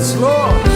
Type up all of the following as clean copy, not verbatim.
Yes, Lord.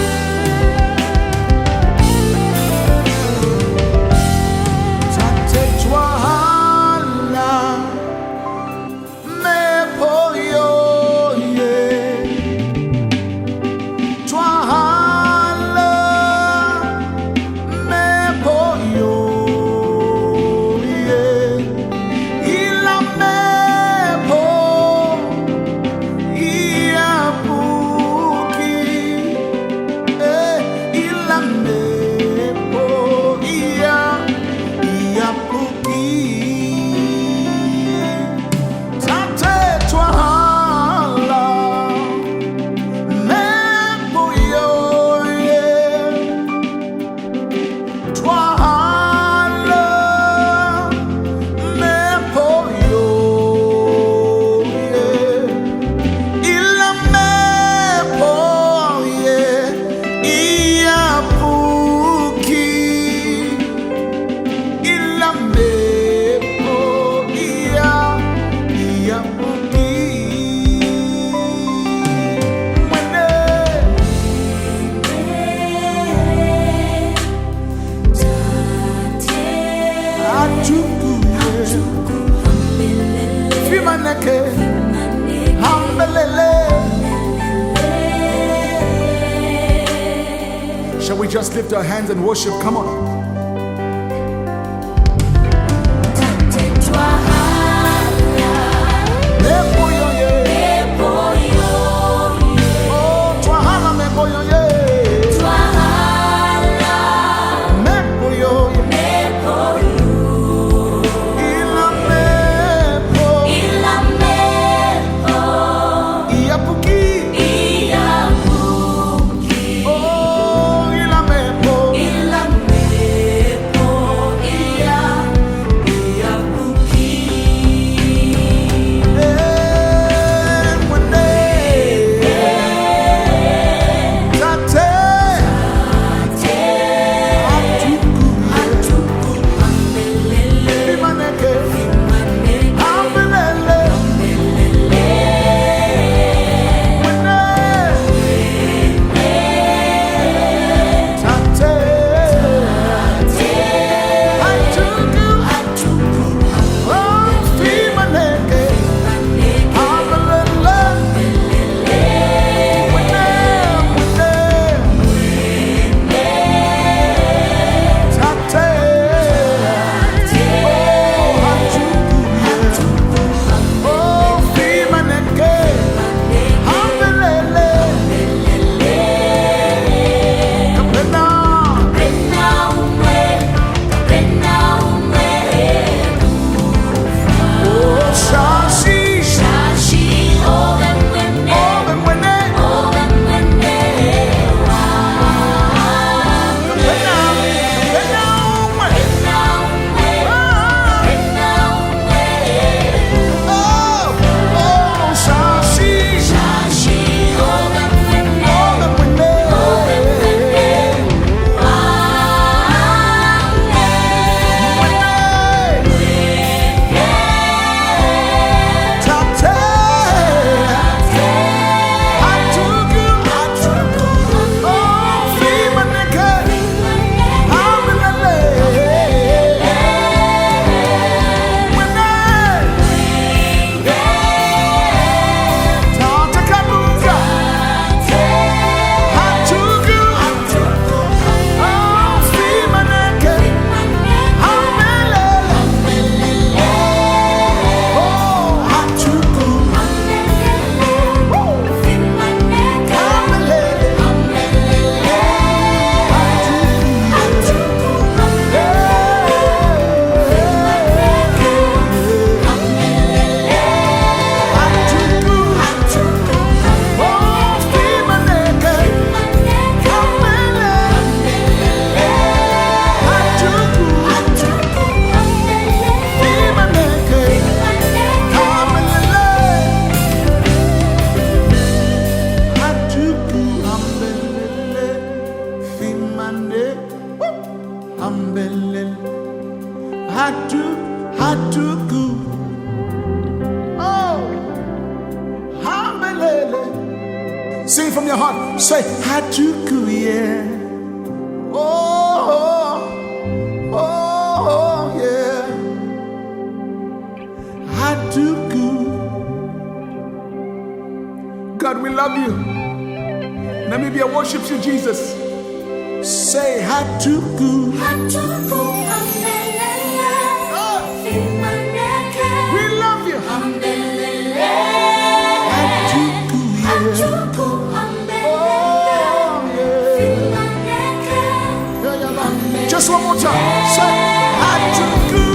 Shall we just lift our hands and worship? Come on. heart. Say, Hatuku, yeah. Oh, oh, yeah. Hatuku. God, we love you. Namibia worships you, Jesus. Say, Hatuku. Hatuku. We love you. Just one more time. Say, Hatuku.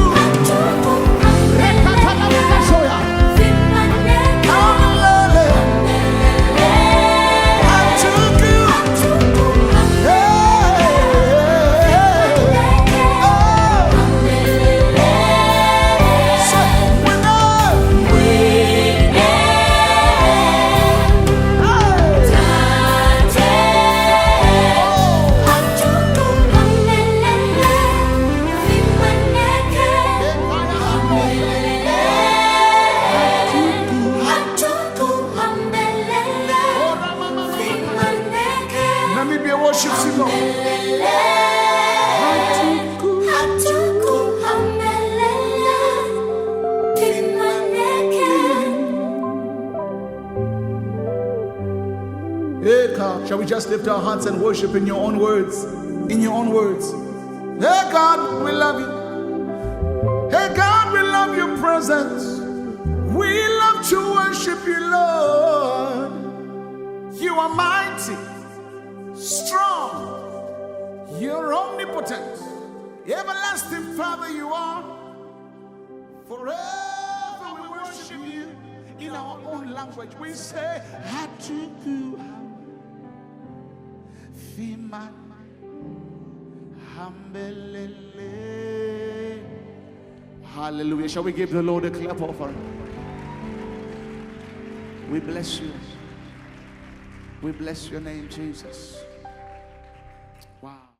Shall we just lift our hearts and worship in your own words? In your own words. Hey God, we love you. Hey God, we love your presence. We love to worship you, Lord. You are mighty, strong. You're omnipotent. Everlasting Father you are. Forever we worship you in our own language. We say, Hatuku. Hallelujah. Shall we give the Lord a clap offering? We bless you. We bless your name, Jesus.